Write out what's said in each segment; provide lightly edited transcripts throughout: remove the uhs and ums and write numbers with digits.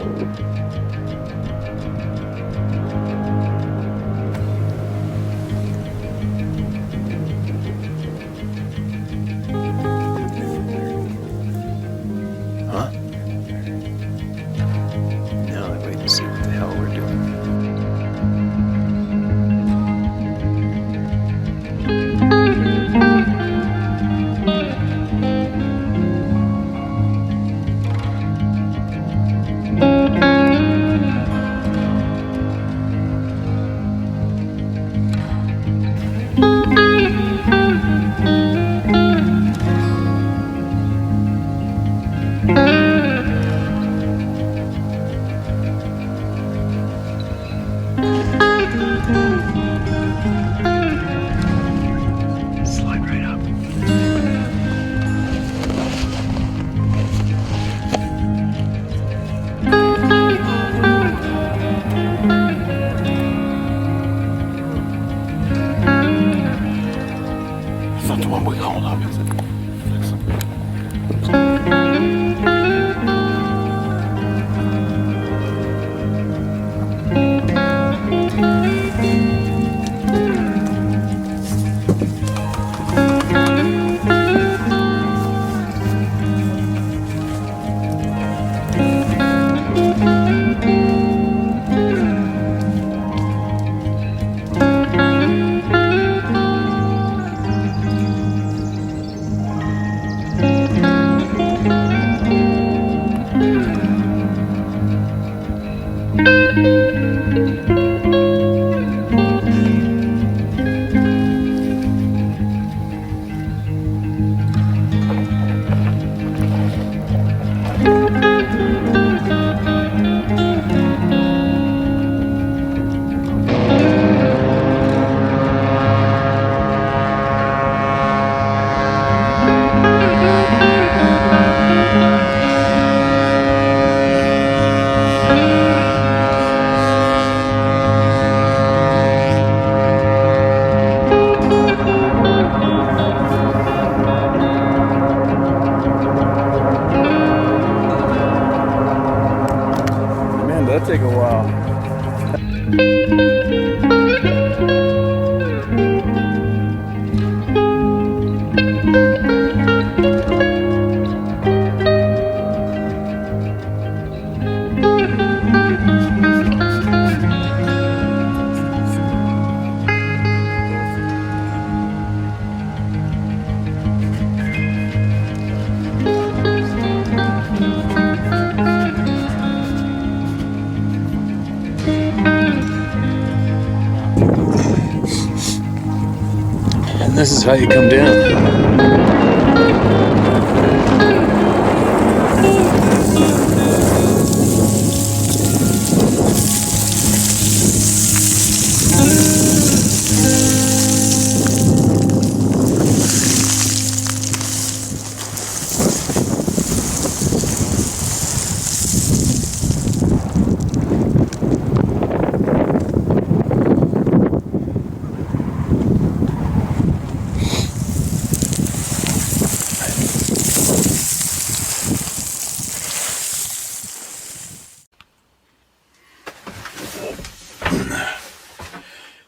Huh? Now I wait to see what the hell we're doing. Slide right up. It's not the one we called up, is it? Man, that'd take a while. And this is how you come down.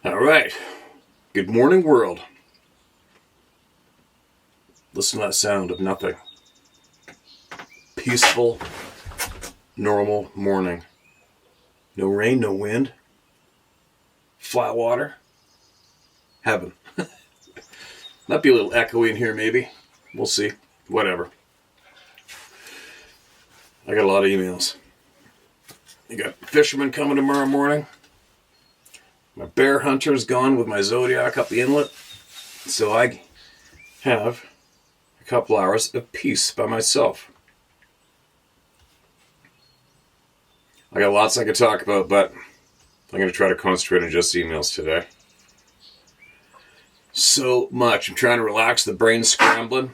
All right. Good morning, world. Listen to that sound of nothing. Peaceful, normal morning. No rain, no wind. Flat water. Heaven. Might be a little echoey in here, maybe. We'll see. Whatever. I got a lot of emails. You got fishermen coming tomorrow morning. My bear hunter's gone with my Zodiac up the inlet. So I have a couple hours of peace by myself. I got lots I could talk about, but I'm going to try to concentrate on just emails today. So much. I'm trying to relax, the brain's scrambling.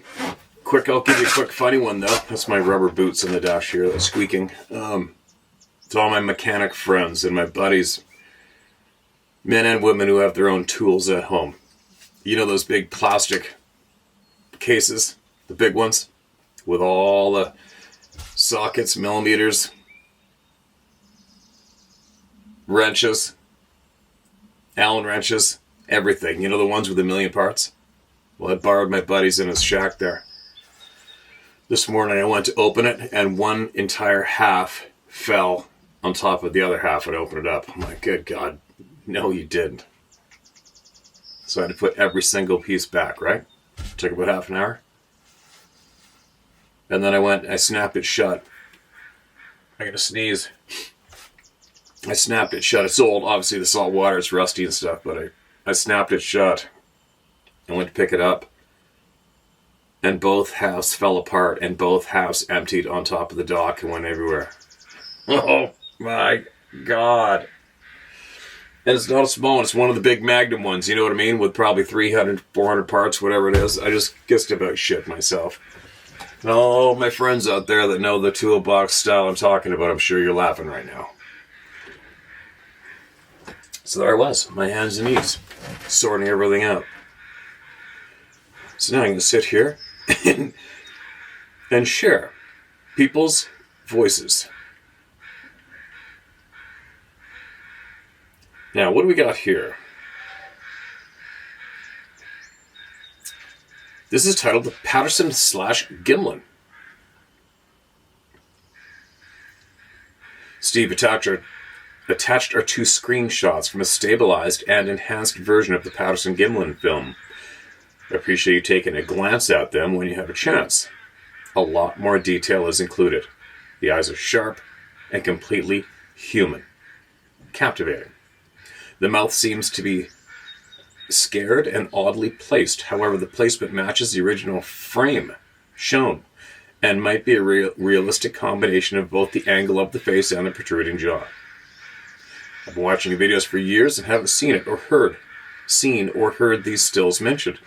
I'll give you a quick funny one though. That's my rubber boots on the dash here that's squeaking. It's all my mechanic friends and my buddies, men and women who have their own tools at home. You know those big plastic cases, the big ones, with all the sockets, millimeters, wrenches, Allen wrenches, everything. You know, the ones with a million parts? Well, I borrowed my buddy's in his shack there. This morning I went to open it, and one entire half fell on top of the other half and opened it up. I'm like, good God, no you didn't. So I had to put every single piece back, right? Took about half an hour. And then I snapped it shut. I gotta sneeze. I snapped it shut. It's old, obviously the salt water is rusty and stuff, but I snapped it shut. I went to pick it up, and both halves fell apart, and both halves emptied on top of the dock and went everywhere. Oh my God. And it's not a small one, it's one of the big Magnum ones, you know what I mean? With probably 300, 400 parts, whatever it is. I just about shit myself. And all my friends out there that know the toolbox style I'm talking about, I'm sure you're laughing right now. So there I was, my hands and knees, sorting everything out. So now I'm going to sit here and share people's voices. Now, what do we got here? This is titled the Patterson-Gimlin. Steve attached our two screenshots from a stabilized and enhanced version of the Patterson-Gimlin film. I appreciate you taking a glance at them when you have a chance. A lot more detail is included. The eyes are sharp and completely human. Captivating. The mouth seems to be scared and oddly placed. However, the placement matches the original frame shown and might be a realistic combination of both the angle of the face and the protruding jaw. I've been watching your videos for years and haven't seen or heard these stills mentioned.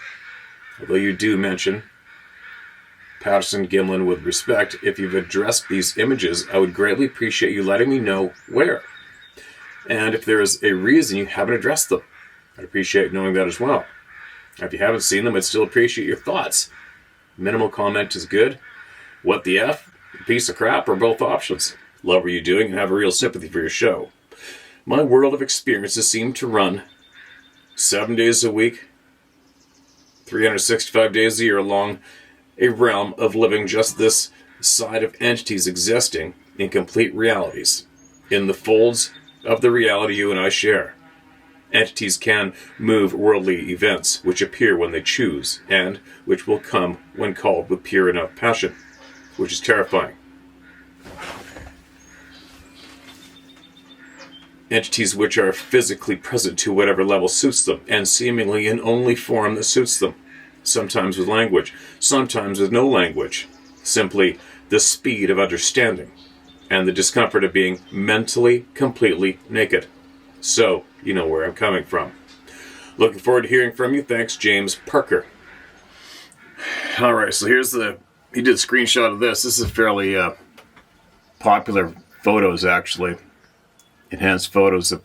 Although you do mention Patterson-Gimlin with respect, if you've addressed these images, I would greatly appreciate you letting me know where. And if there is a reason you haven't addressed them, I'd appreciate knowing that as well. If you haven't seen them, I'd still appreciate your thoughts. Minimal comment is good. What the F? Piece of crap, or both options. Love what you're doing and have a real sympathy for your show. My world of experiences seem to run 7 days a week, 365 days a year along a realm of living just this side of entities existing in complete realities, in the folds of the reality you and I share. Entities can move worldly events which appear when they choose, and which will come when called with pure enough passion, which is terrifying. Entities which are physically present to whatever level suits them, and seemingly in only form that suits them. Sometimes with language, sometimes with no language. Simply the speed of understanding, and the discomfort of being mentally completely naked. So, you know where I'm coming from. Looking forward to hearing from you. Thanks, James Parker. Alright, so he did a screenshot of this. This is fairly popular photos, actually. Enhanced photos of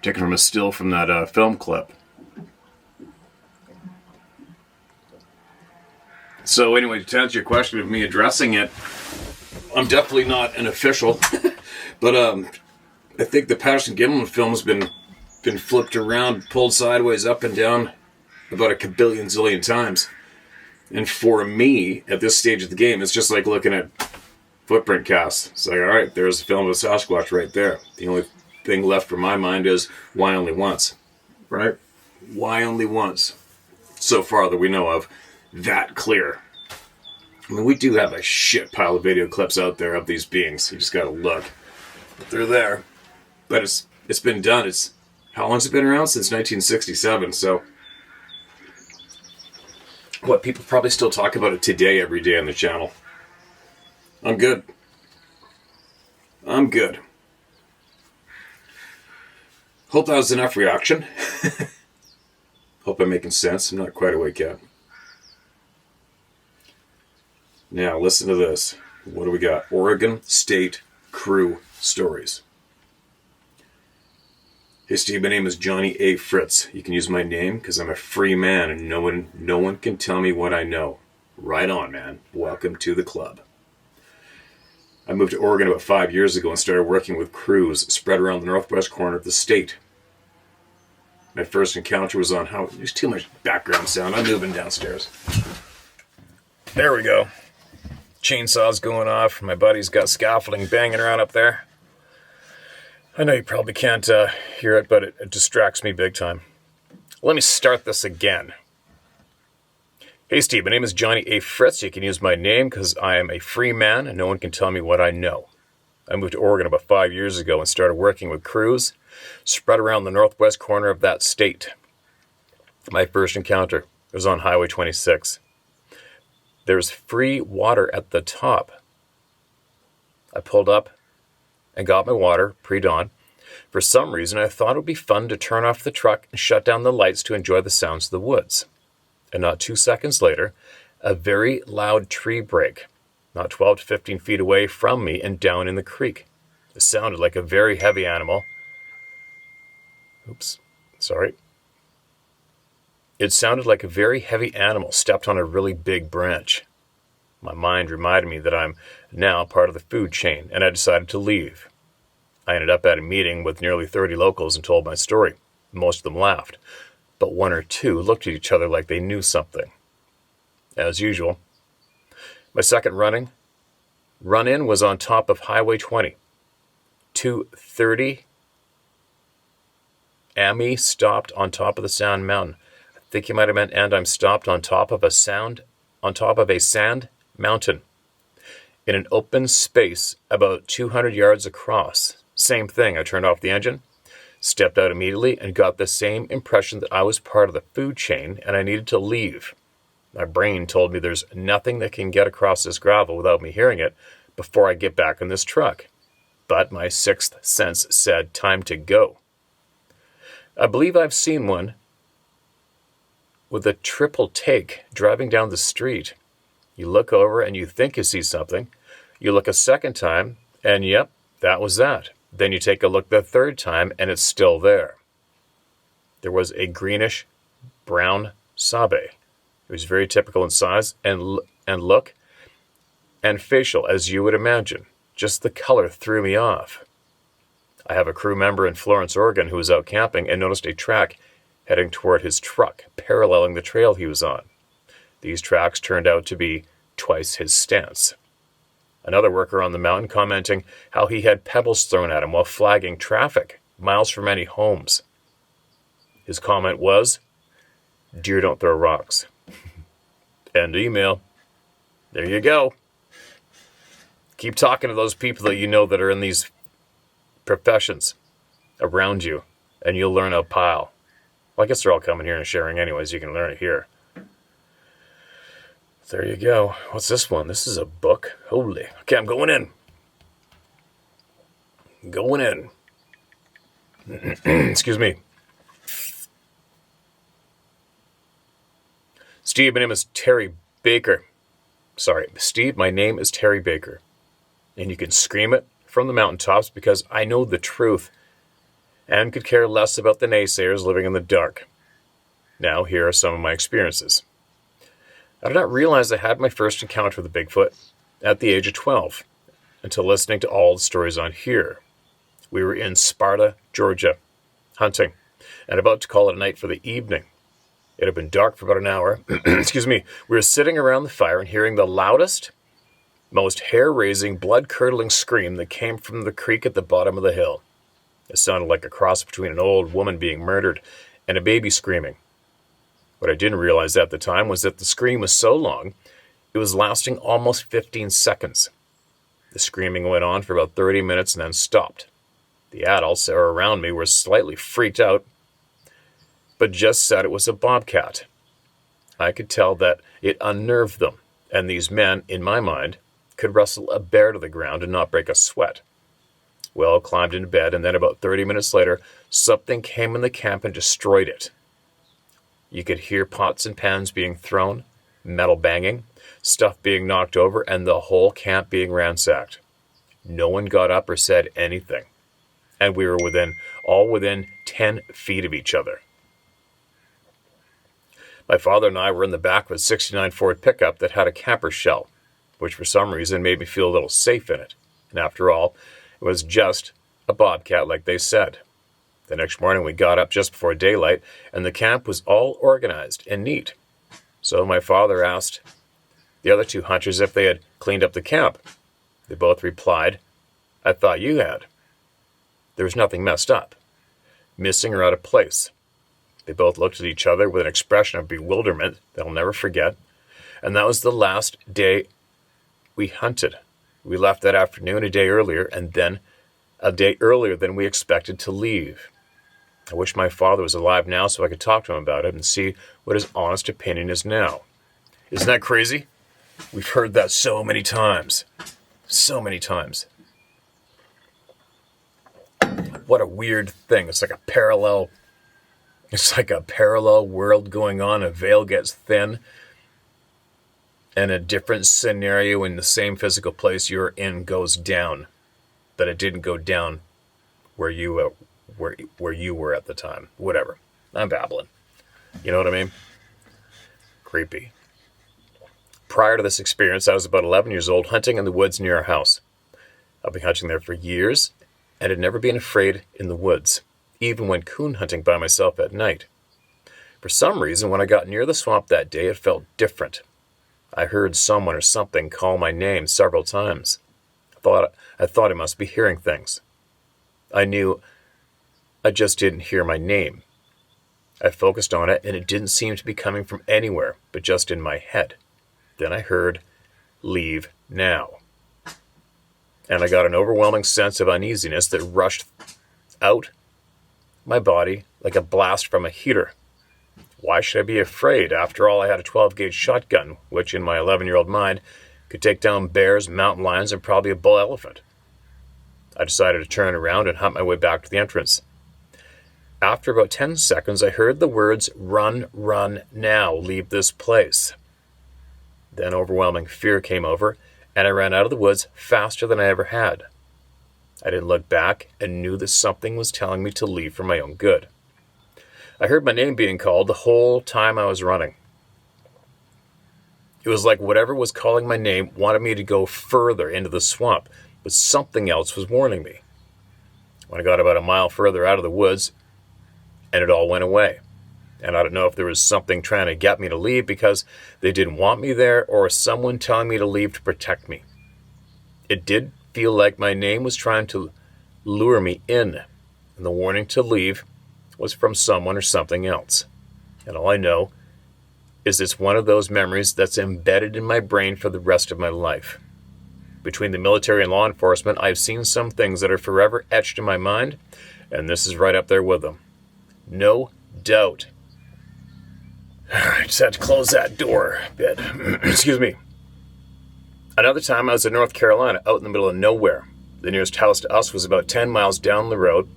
taken from a still from that film clip. So anyway, to answer your question of me addressing it, I'm definitely not an official, but I think the Patterson-Gimlin film has been flipped around, pulled sideways, up and down about a kabillion zillion times. And for me, at this stage of the game, it's just like looking at footprint casts. It's like, all right, there's a film of a Sasquatch right there. The only thing left for my mind is, why only once? Right? Why only once? So far that we know of, that clear. I mean, we do have a shit pile of video clips out there of these beings. You just gotta look. But they're there. But it's been done. How long's it been around? Since 1967, so... What, people probably still talk about it today, every day on the channel. I'm good. Hope that was enough reaction. Hope I'm making sense. I'm not quite awake yet. Now, listen to this. What do we got? Oregon State Crew Stories. Hey Steve, my name is Johnny A. Fritz. You can use my name because I'm a free man and no one can tell me what I know. Right on, man. Welcome to the club. I moved to Oregon about 5 years ago and started working with crews spread around the northwest corner of the state. My first encounter was on how... There's too much background sound. I'm moving downstairs. There we go. Chainsaw's going off. My buddy's got scaffolding banging around up there. I know you probably can't hear it, but it distracts me big time. Let me start this again. Hey Steve, my name is Johnny A. Fritz. You can use my name because I am a free man and no one can tell me what I know. I moved to Oregon about 5 years ago and started working with crews spread around the northwest corner of that state. My first encounter was on Highway 26. There's free water at the top. I pulled up and got my water pre-dawn. For some reason, I thought it would be fun to turn off the truck and shut down the lights to enjoy the sounds of the woods. And not 2 seconds later, a very loud tree break, not 12 to 15 feet away from me and down in the creek. It sounded like a very heavy animal. It sounded like a very heavy animal stepped on a really big branch. My mind reminded me that I'm now part of the food chain, and I decided to leave. I ended up at a meeting with nearly 30 locals and told my story. Most of them laughed, but one or two looked at each other like they knew something. As usual, my second run-in was on top of Highway 20. 230 Amy stopped on top of the Sand Mountain. I think you might have meant, and I'm stopped on top of a sand mountain in an open space about 200 yards across. Same thing. I turned off the engine, stepped out immediately, and got the same impression that I was part of the food chain and I needed to leave. My brain told me there's nothing that can get across this gravel without me hearing it before I get back in this truck. But my sixth sense said, time to go. I believe I've seen one with a triple take driving down the street. You look over and you think you see something. You look a second time and yep, that was that. Then you take a look the third time and it's still there. There was a greenish brown sabe. It was very typical in size and look and facial, as you would imagine. Just the color threw me off. I have a crew member in Florence, Oregon, who was out camping and noticed a track heading toward his truck, paralleling the trail he was on. These tracks turned out to be twice his stance. Another worker on the mountain commenting how he had pebbles thrown at him while flagging traffic miles from any homes. His comment was, "Deer don't throw rocks." End email. There you go. Keep talking to those people that you know that are in these professions around you, and you'll learn a pile. Well, I guess they're all coming here and sharing anyways. You can learn it here. There you go. What's this one? This is a book. Holy. Okay, I'm going in. Going in. Excuse me. Steve, my name is Terry Baker. Sorry, Steve, my name is Terry Baker. And you can scream it from the mountaintops because I know the truth and could care less about the naysayers living in the dark. Now, here are some of my experiences. I did not realize I had my first encounter with a Bigfoot at the age of 12 until listening to all the stories on here. We were in Sparta, Georgia, hunting, and about to call it a night for the evening. It had been dark for about an hour. Excuse me. We were sitting around the fire and hearing the loudest, most hair-raising, blood-curdling scream that came from the creek at the bottom of the hill. It sounded like a cross between an old woman being murdered and a baby screaming. What I didn't realize at the time was that the scream was so long, it was lasting almost 15 seconds. The screaming went on for about 30 minutes and then stopped. The adults that were around me were slightly freaked out, but just said it was a bobcat. I could tell that it unnerved them, and these men, in my mind, could wrestle a bear to the ground and not break a sweat. Well, climbed into bed, and then about 30 minutes later, something came in the camp and destroyed it. You could hear pots and pans being thrown, metal banging, stuff being knocked over, and the whole camp being ransacked. No one got up or said anything, and we were all within 10 feet of each other. My father and I were in the back of a 69 Ford pickup that had a camper shell, which for some reason made me feel a little safe in it. And after all, it was just a bobcat like they said. The next morning we got up just before daylight, and the camp was all organized and neat. So my father asked the other 2 hunters if they had cleaned up the camp. They both replied, "I thought you had." There was nothing messed up, missing or out of place. They both looked at each other with an expression of bewilderment they'll never forget. And that was the last day we hunted. We left that afternoon a day earlier, and then a day earlier than we expected to leave. I wish my father was alive now so I could talk to him about it and see what his honest opinion is now. Isn't that crazy? We've heard that so many times. So many times. What a weird thing. It's like a parallel world going on. A veil gets thin, and a different scenario in the same physical place you're in goes down, but it didn't go down where you were at the time. Whatever. I'm babbling. You know what I mean? Creepy. Prior to this experience, I was about 11 years old, hunting in the woods near our house. I've been hunting there for years, and had never been afraid in the woods, even when coon hunting by myself at night. For some reason, when I got near the swamp that day, it felt different. I heard someone or something call my name several times. I thought I must be hearing things. I knew I just didn't hear my name. I focused on it, and it didn't seem to be coming from anywhere, but just in my head. Then I heard, "Leave now." And I got an overwhelming sense of uneasiness that rushed out my body like a blast from a heater. Why should I be afraid? After all, I had a 12-gauge shotgun, which in my 11-year-old mind could take down bears, mountain lions, and probably a bull elephant. I decided to turn around and hunt my way back to the entrance. After about 10 seconds, I heard the words, "Run, run, now, leave this place." Then overwhelming fear came over, and I ran out of the woods faster than I ever had. I didn't look back and knew that something was telling me to leave for my own good. I heard my name being called the whole time I was running. It was like whatever was calling my name wanted me to go further into the swamp, but something else was warning me. When I got about a mile further out of the woods, and it all went away. And I don't know if there was something trying to get me to leave because they didn't want me there, or someone telling me to leave to protect me. It did feel like my name was trying to lure me in, and the warning to leave was from someone or something else. And all I know is it's one of those memories that's embedded in my brain for the rest of my life. Between the military and law enforcement, I've seen some things that are forever etched in my mind, and this is right up there with them. No doubt. I just had to close that door a bit. Excuse me. Another time I was in North Carolina, out in the middle of nowhere. The nearest house to us was about 10 miles down the road.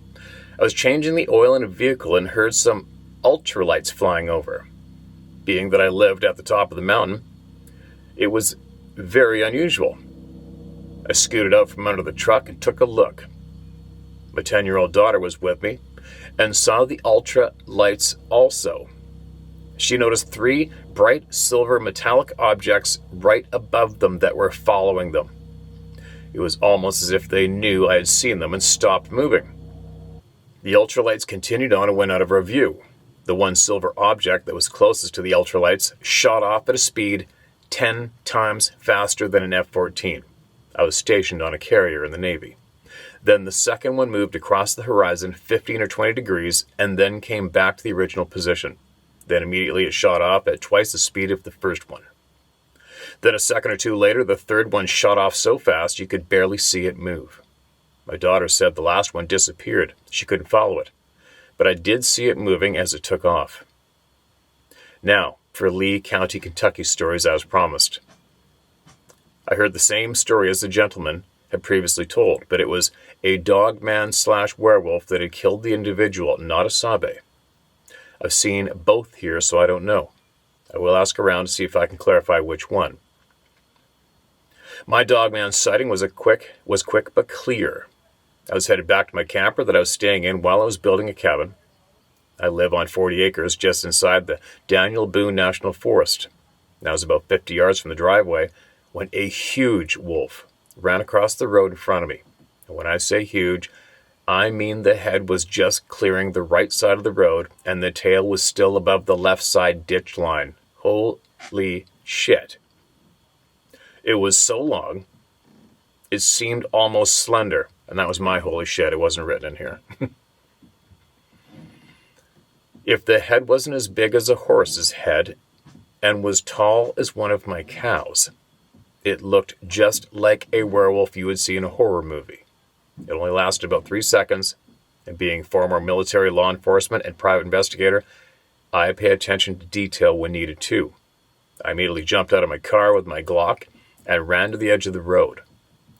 I was changing the oil in a vehicle and heard some ultralights flying over. Being that I lived at the top of the mountain, it was very unusual. I scooted out from under the truck and took a look. My 10-year-old daughter was with me and saw the ultra lights also. She noticed 3 bright silver metallic objects right above them that were following them. It was almost as if they knew I had seen them and stopped moving. The ultralights continued on and went out of our view. The one silver object that was closest to the ultralights shot off at a speed 10 times faster than an F-14. I was stationed on a carrier in the Navy. Then the second one moved across the horizon 15 or 20 degrees and then came back to the original position. Then immediately it shot off at twice the speed of the first one. Then a second or two later, the third one shot off so fast you could barely see it move. My daughter said the last one disappeared. She couldn't follow it. But I did see it moving as it took off. Now, for Lee County, Kentucky stories as promised. I heard the same story as the gentleman had previously told, but it was a dogman/werewolf that had killed the individual, not a sabe. I've seen both here, so I don't know. I will ask around to see if I can clarify which one. My dogman sighting was quick but clear. I was headed back to my camper that I was staying in while I was building a cabin. I live on 40 acres just inside the Daniel Boone National Forest. I was about 50 yards from the driveway when a huge wolf, ran across the road in front of me. And when I say huge, I mean the head was just clearing the right side of the road and the tail was still above the left side ditch line. Holy shit. It was so long, it seemed almost slender. And that was my holy shit. It wasn't written in here. If the head wasn't as big as a horse's head and was tall as one of my cows, it looked just like a werewolf you would see in a horror movie. It only lasted about 3 seconds, and being former military law enforcement and private investigator, I pay attention to detail when needed too. I immediately jumped out of my car with my Glock and ran to the edge of the road.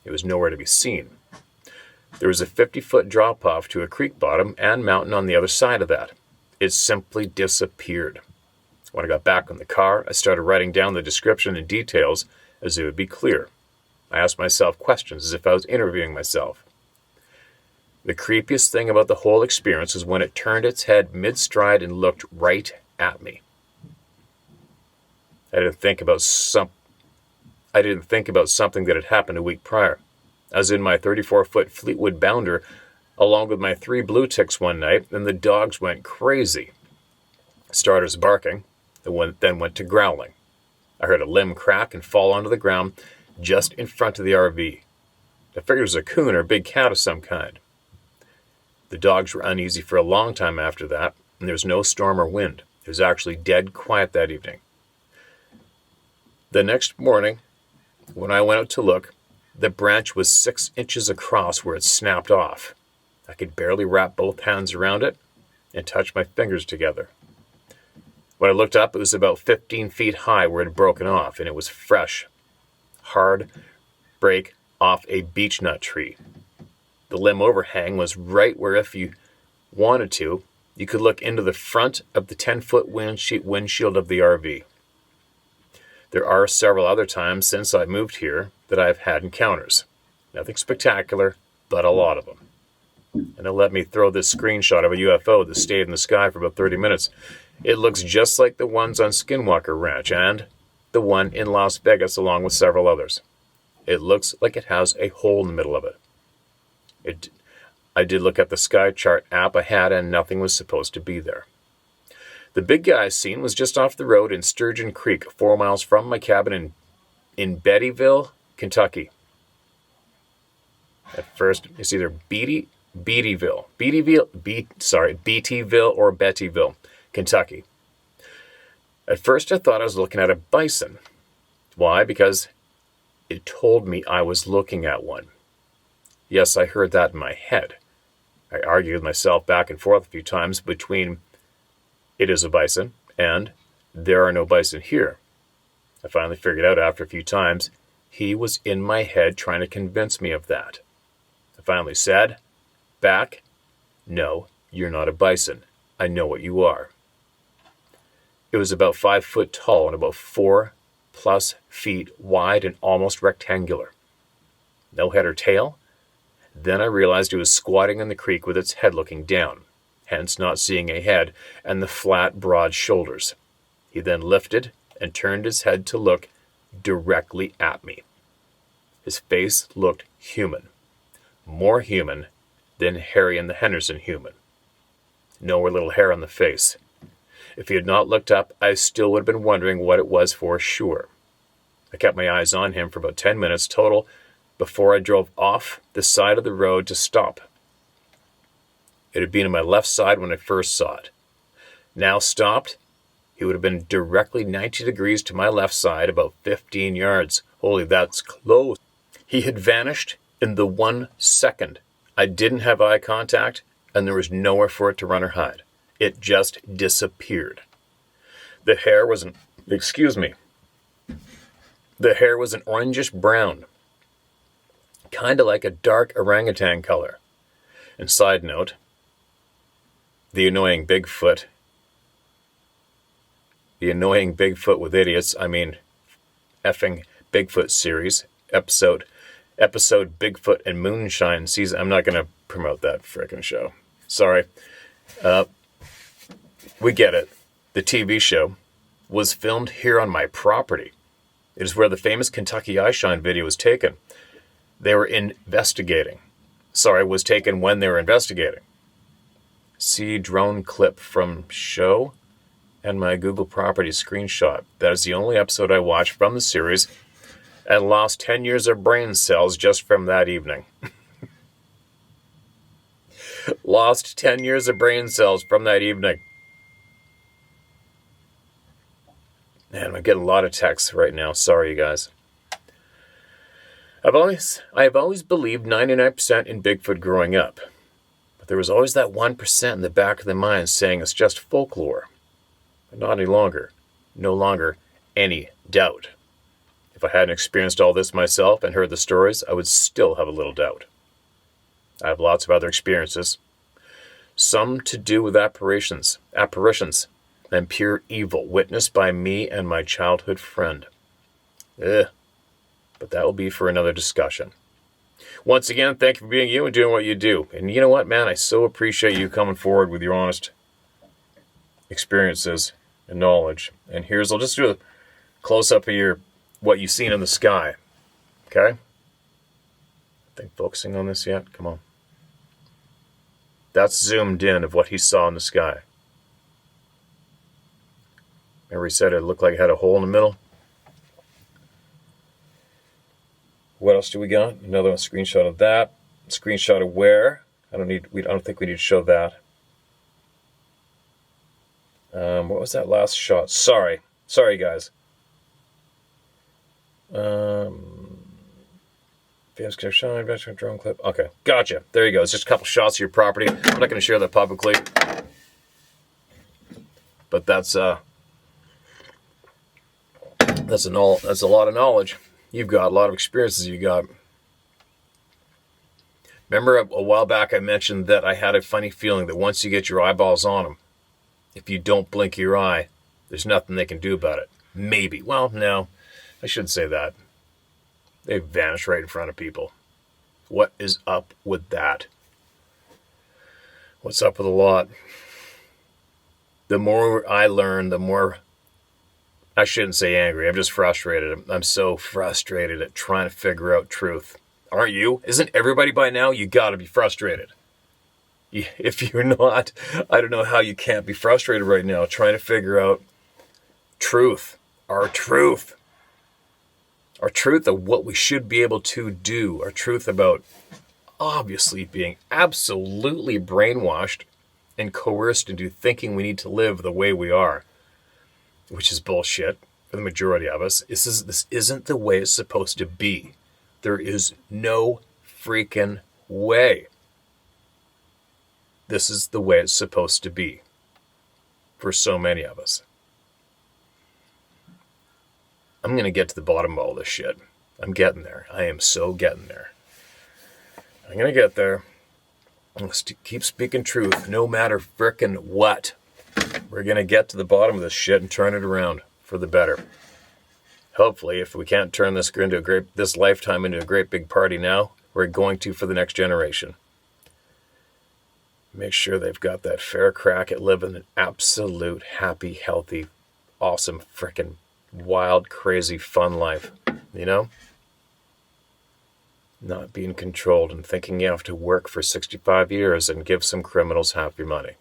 It was nowhere to be seen. There was a 50-foot drop-off to a creek bottom and mountain on the other side of that. It simply disappeared. When I got back in the car, I started writing down the description and details as it would be clear. I asked myself questions as if I was interviewing myself. The creepiest thing about the whole experience was when it turned its head mid-stride and looked right at me. I didn't think about something that had happened a week prior. I was in my 34-foot Fleetwood Bounder along with my 3 blue ticks one night, and the dogs went crazy. Starters barking, then went to growling. I heard a limb crack and fall onto the ground just in front of the RV. I figured it was a coon or a big cat of some kind. The dogs were uneasy for a long time after that, and there was no storm or wind. It was actually dead quiet that evening. The next morning, when I went out to look, the branch was 6 inches across where it snapped off. I could barely wrap both hands around it and touch my fingers together. When I looked up, it was about 15 feet high where it had broken off, and it was fresh. Hard break off a beechnut tree. The limb overhang was right where, if you wanted to, you could look into the front of the 10-foot windshield of the RV. There are several other times since I moved here that I've had encounters. Nothing spectacular, but a lot of them. And they'll let me throw this screenshot of a UFO that stayed in the sky for about 30 minutes. It looks just like the ones on Skinwalker Ranch and the one in Las Vegas, along with several others. It looks like it has a hole in the middle of it. I did look at the Sky Chart app I had, and nothing was supposed to be there. The big guy I seen was just off the road in Sturgeon Creek, 4 miles from my cabin in Beattyville, Kentucky. At first, it's either Beattyville or Bettyville, Kentucky. At first, I thought I was looking at a bison. Why? Because it told me I was looking at one. Yes, I heard that in my head. I argued with myself back and forth a few times between it is a bison and there are no bison here. I finally figured out after a few times he was in my head trying to convince me of that. I finally said, back, no, you're not a bison. I know what you are. It was about 5 foot tall and about 4+ feet wide and almost rectangular. No head or tail. Then I realized it was squatting in the creek with its head looking down, hence not seeing a head and the flat, broad shoulders. He then lifted and turned his head to look directly at me. His face looked human, more human than Harry and the Henderson human. No little hair on the face. If he had not looked up, I still would have been wondering what it was for sure. I kept my eyes on him for about 10 minutes total before I drove off the side of the road to stop. It had been on my left side when I first saw it. Now stopped, he would have been directly 90 degrees to my left side, about 15 yards. Holy, that's close. He had vanished in the 1 second. I didn't have eye contact, and there was nowhere for it to run or hide. It just disappeared. The hair was an orangish brown, kind of like a dark orangutan color. And side note, the annoying Bigfoot with idiots, effing Bigfoot series, episode Bigfoot and Moonshine season. I'm not going to promote that frickin' show. Sorry. We get it. The TV show was filmed here on my property. It is where the famous Kentucky Eyeshine video was taken. They were investigating. Sorry, was taken when they were investigating. See drone clip from show and my Google Properties screenshot. That is the only episode I watched from the series and lost 10 years of brain cells just from that evening. Lost 10 years of brain cells from that evening. Man, I'm getting a lot of texts right now. Sorry, you guys. I have always believed 99% in Bigfoot growing up. But there was always that 1% in the back of the mind saying it's just folklore. But not any longer. No longer any doubt. If I hadn't experienced all this myself and heard the stories, I would still have a little doubt. I have lots of other experiences. Some to do with apparitions, and pure evil witnessed by me and my childhood friend. But that will be for another discussion. Once again, thank you for being you and doing what you do. And you know what, man? I so appreciate you coming forward with your honest experiences and knowledge. And I'll just do a close-up of what you've seen in the sky. Okay? I think focusing on this yet? Come on. That's zoomed in of what he saw in the sky. Remember he said it looked like it had a hole in the middle? What else do we got? Another screenshot of that. Screenshot of where? I don't think we need to show that. What was that last shot? Sorry, guys. Drone clip. Okay, gotcha. There you go. It's just a couple shots of your property. I'm not going to share that publicly, but that's a lot of knowledge you've got, a lot of experiences you got. Remember a while back I mentioned that I had a funny feeling that once you get your eyeballs on them, if you don't blink your eye, there's nothing they can do about it. Maybe. Well, no, I shouldn't say that. They vanish right in front of people. What is up with that? What's up with a lot? The more I learn, the more, I shouldn't say angry, I'm just frustrated. I'm so frustrated at trying to figure out truth. Aren't you? Isn't everybody by now? You gotta be frustrated. If you're not, I don't know how you can't be frustrated right now trying to figure out truth. Our truth of what we should be able to do, our truth about obviously being absolutely brainwashed and coerced into thinking we need to live the way we are, which is bullshit for the majority of us. This isn't the way it's supposed to be. There is no freaking way. This is the way it's supposed to be for so many of us. I'm going to get to the bottom of all this shit. I'm getting there. I am so getting there. I'm going to get there. I'm going to keep speaking truth no matter frickin' what. We're going to get to the bottom of this shit and turn it around for the better. Hopefully, if we can't turn this lifetime into a great big party now, we're going to for the next generation. Make sure they've got that fair crack at living an absolute happy, healthy, awesome, frickin' wild, crazy, fun life, you know? Not being controlled and thinking you have to work for 65 years and give some criminals half your money.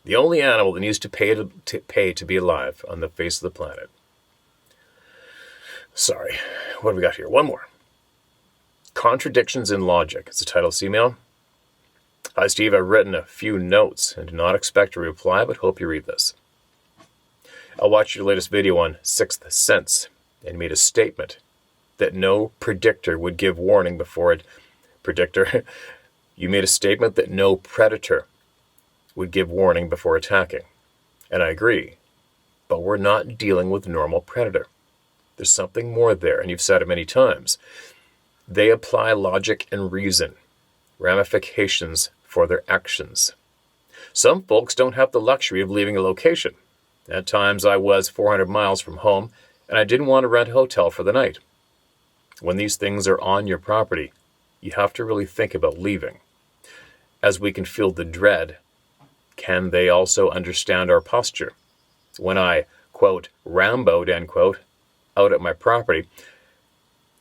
The only animal that needs to pay to be alive on the face of the planet. Sorry, what do we got here? One more. Contradictions in Logic. It's the title of this email. Hi, Steve. I've written a few notes and do not expect a reply, but hope you read this. I watched your latest video on Sixth Sense and made a statement that no predictor would give warning before it. You made a statement that no predator would give warning before attacking. And I agree. But we're not dealing with normal predator. There's something more there, and you've said it many times. They apply logic and reason, ramifications for their actions. Some folks don't have the luxury of leaving a location. At times I was 400 miles from home, and I didn't want to rent a hotel for the night. When these things are on your property, you have to really think about leaving. As we can feel the dread, can they also understand our posture? When I, quote, Ramboed, end quote, out at my property,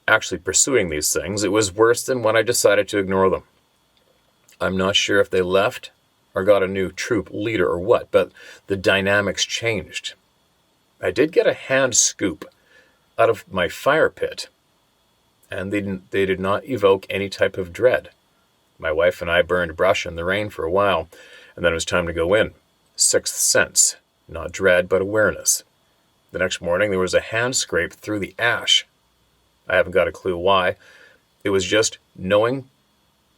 actually pursuing these things, it was worse than when I decided to ignore them. I'm not sure if they left or got a new troop leader or what, but the dynamics changed. I did get a hand scoop out of my fire pit, and they did not evoke any type of dread. My wife and I burned brush in the rain for a while, and then it was time to go in. Sixth sense, not dread, but awareness. The next morning, there was a hand scrape through the ash. I haven't got a clue why. It was just knowing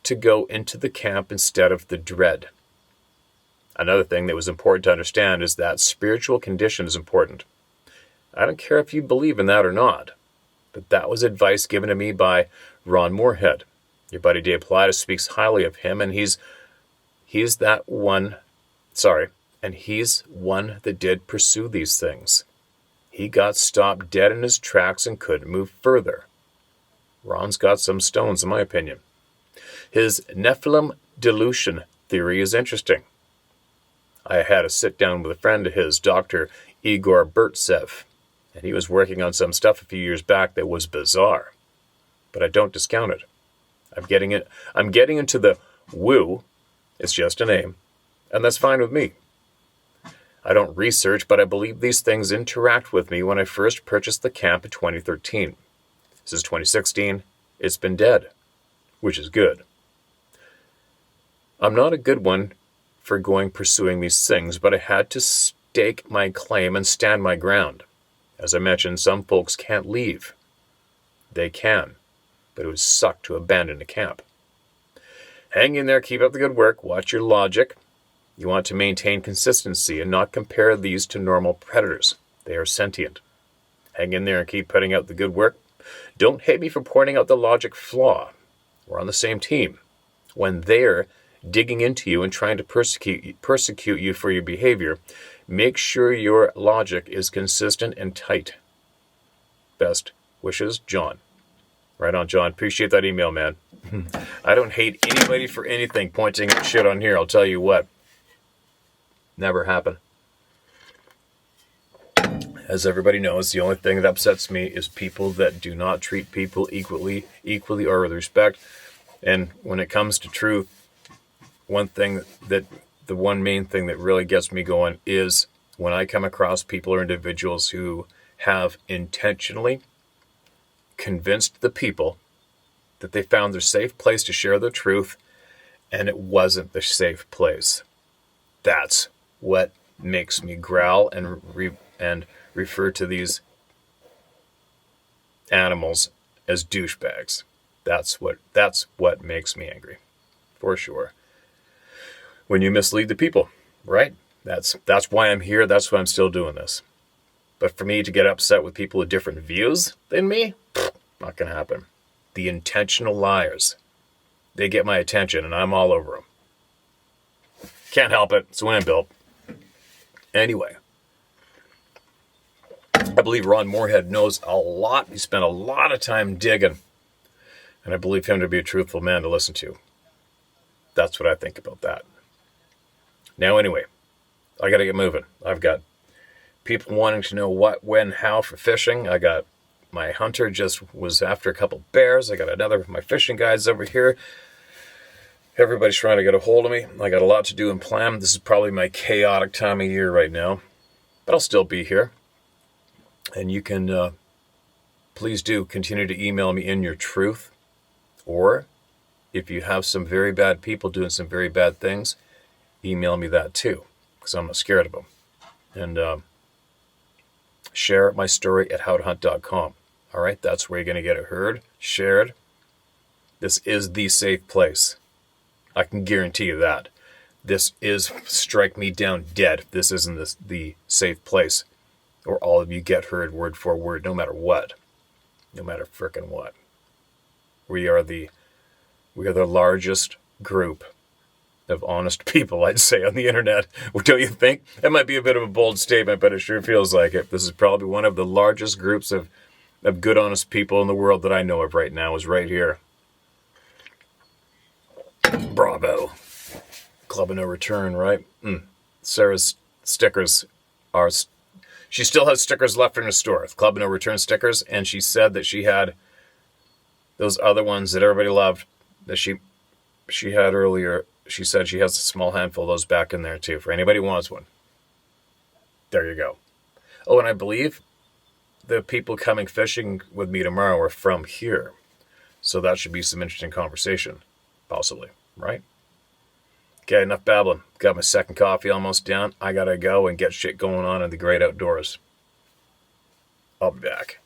to go into the camp instead of the dread. Another thing that was important to understand is that spiritual condition is important. I don't care if you believe in that or not, but that was advice given to me by Ron Moorhead. Your buddy Dave Pilatus speaks highly of him, and he's one that did pursue these things. He got stopped dead in his tracks and couldn't move further. Ron's got some stones, in my opinion. His Nephilim delusion theory is interesting. I had a sit-down with a friend of his, Dr. Igor Burtsev, and he was working on some stuff a few years back that was bizarre. But I don't discount it. I'm getting into the woo. It's just a name, and that's fine with me. I don't research, but I believe these things interact with me when I first purchased the camp in 2013. This is 2016. It's been dead, which is good. I'm not a good one for pursuing these things, but I had to stake my claim and stand my ground. As I mentioned, some folks can't leave. They can, but it would suck to abandon a camp. Hang in there, keep up the good work, watch your logic. You want to maintain consistency and not compare these to normal predators. They are sentient. Hang in there and keep putting out the good work. Don't hate me for pointing out the logic flaw. We're on the same team. When they're digging into you and trying to persecute you for your behavior, make sure your logic is consistent and tight. Best wishes, John. Right on, John. Appreciate that email, man. I don't hate anybody for anything pointing at shit on here, I'll tell you what. Never happen. As everybody knows, the only thing that upsets me is people that do not treat people equally or with respect. And when it comes to truth, the one main thing that really gets me going is when I come across people or individuals who have intentionally convinced the people that they found their safe place to share the truth, and it wasn't the safe place. That's what makes me growl and refer to these animals as douchebags. That's what makes me angry, for sure. When you mislead the people, right? That's why I'm here. That's why I'm still doing this. But for me to get upset with people with different views than me, not going to happen. The intentional liars, they get my attention, and I'm all over them. Can't help it. It's the way I'm built. Anyway, I believe Ron Moorhead knows a lot. He spent a lot of time digging, and I believe him to be a truthful man to listen to. That's what I think about that. Now, anyway, I got to get moving. I've got people wanting to know what, when, how for fishing. I got my hunter just was after a couple bears. I got another of my fishing guides over here. Everybody's trying to get a hold of me. I got a lot to do and plan. This is probably my chaotic time of year right now, but I'll still be here. And you can, please do continue to email me in your truth. Or if you have some very bad people doing some very bad things, email me that too, because I'm not scared of them. And share my story at howtohunt.com. All right, that's where you're going to get it heard, shared. This is the safe place. I can guarantee you that. This is strike me down dead. This isn't the safe place, or all of you get heard word for word, no matter what, no matter frickin' what. We are the largest group of honest people, I'd say, on the internet. Don't you think? That might be a bit of a bold statement, but it sure feels like it. This is probably one of the largest groups of good, honest people in the world that I know of right now is right here. Bravo. Club of No Return, right? Sarah's stickers are... She still has stickers left in her store, Club of No Return stickers, and she said that she had those other ones that everybody loved that she had earlier, she said she has a small handful of those back in there too. For anybody who wants one, there you go. Oh, and I believe the people coming fishing with me tomorrow are from here. So that should be some interesting conversation, possibly, right? Okay, enough babbling. Got my second coffee almost down. I gotta go and get shit going on in the great outdoors. I'll be back.